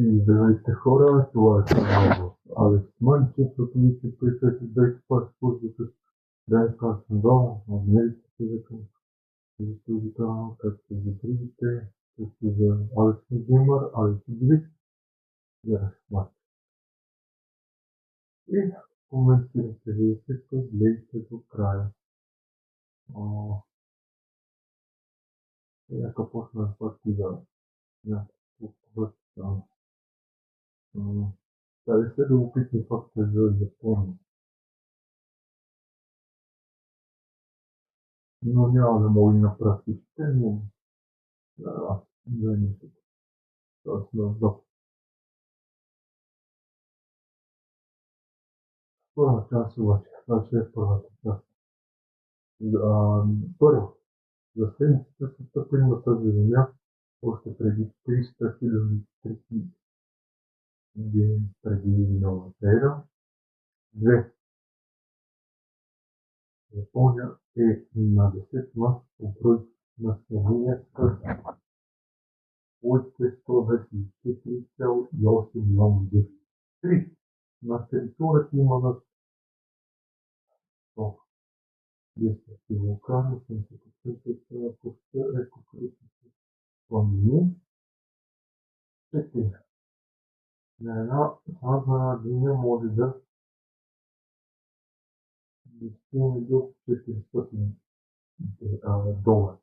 И здравейте хора, това е отново Алекс Манчев от Мисля 52 път службата да съм долу, намерите се за този канал, както за другите, както за Алекс Геймър, Алекс Глик и Размат. И коментирайте видеото, гледайте до края. Нека почна пак и да някакво това. Дали се любопитни факти за Япония. Но няма да мога и на практичите, но да мисля. Тоест да. Първа част обаче, това е първата част. Първо, за седмицата са стъпили на тази земя още преди 300 000 години преди новата ера. Две, Япония е на 10 маса по брой населението, своите 124,8 милиона души. Три, на територията има над 100 действащи вулкани, 80% от пуста е покрити с планини. Четири, на една сазана линия може да достигне до $400.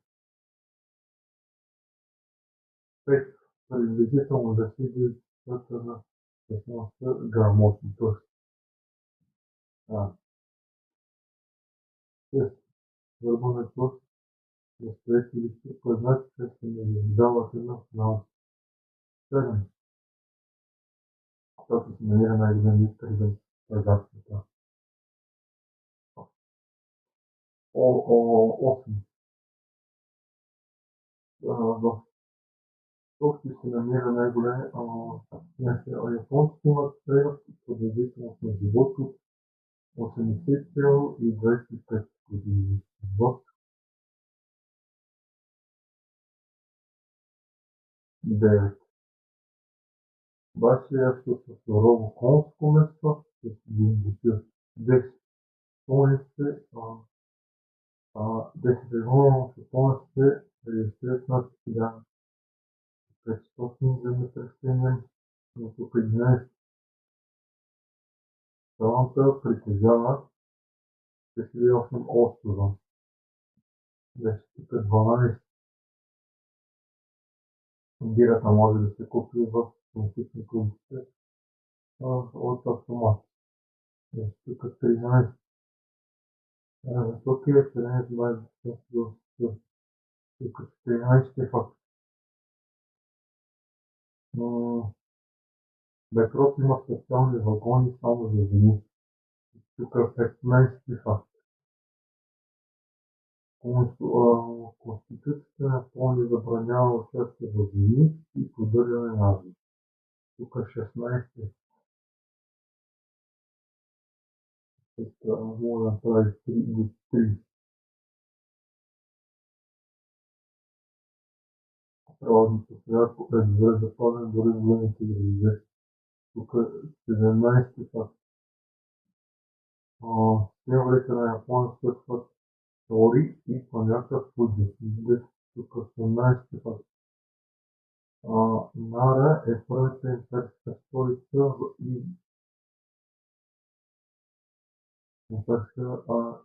5, приблизително да стига числата на 16 грамотни, т.е. 6, върбането на строителите познати се наблюдават една наука. 7, защото се намира най-големият предателство. 8, в Токио се намира най-голям японците имат средна продължителност на живота 80,25 години. 9. Башиято с сурово конско место с динготир. 10. Конеците 10 ежегодно с конеците регистрират над 1500 земетресения, но тук 11. Страната притежава 48 острова. 10. Тук 12. Бирата може да се купи в конфликтни количества от автомат. Тук 13. Тук е 14 тук 14 факт. Метрото има специални вагони само за жени. Тук 15 факт. Конституцията на Япония забранява участие в войни и поддържане на армия. Тук 16. Мога да направи 3. Природното свято е добре запазен дори в големите градове. Тук 17 факт. Символите на Япония включват Тори и планета Фуджи. Тук 18 факт. Нара е първата имперска столица и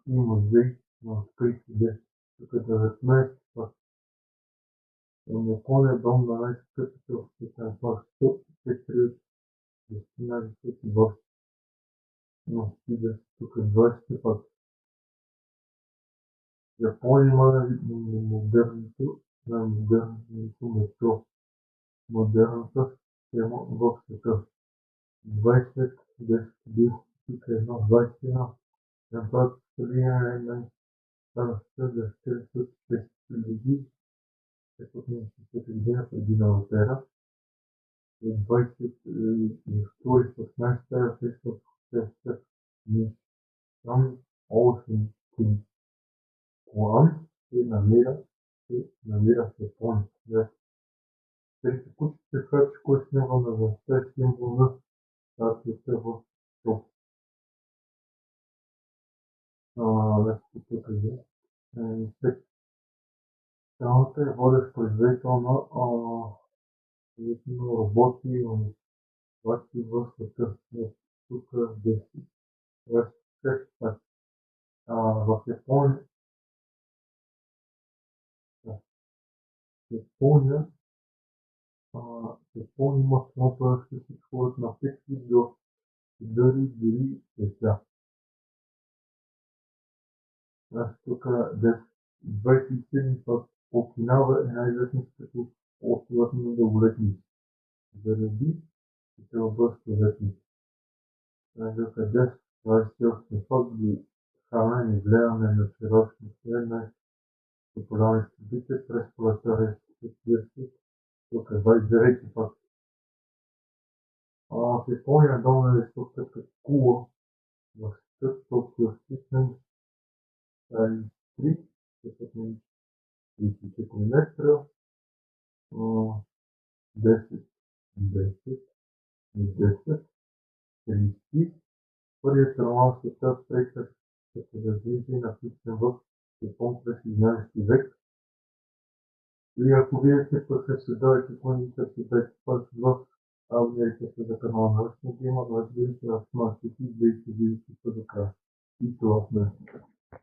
музей на открити десет. Тук 19 факт. Япония е дом на най-скъпите обществен парк. Тук се крият най-високи гости. Но стига, тук 20 факт. Япония има най-модерното метро. Модерната система в света. 20 10 тук е 21. Температурата линия е най-старата за 46 000 година преди новата ера. И 22 с най-стара среща ни там Ocean King. План се намира в Япония. Трите кучета хачи, кой снимал на властта е символ на партията в Топ. Нещо тук е. Страната е водещ производител на роботи и инновации в света. Тук 10. В Япония, Япония, Япония има самото ще се изходят на 5 до дори деца. Тук 27 път Окинава е най-известен като островът на дълголетни. Заради се област съветни. Тук 10, 28 път до хранене и гледане на широчни след популярни събития през пролетта 40. Тук 29 път. В Япония долна висока като Кула в света Токио стисна 3 метра, 10, 10, 10, 30. Първият роман в света прекъс като развитие написан в Япон през 11 век. И ако вие се пък се дойдете книгите си вече пък в аудиорите за канала на Ръчната има, разбира се, в смъртите и да видите до края. И това сме.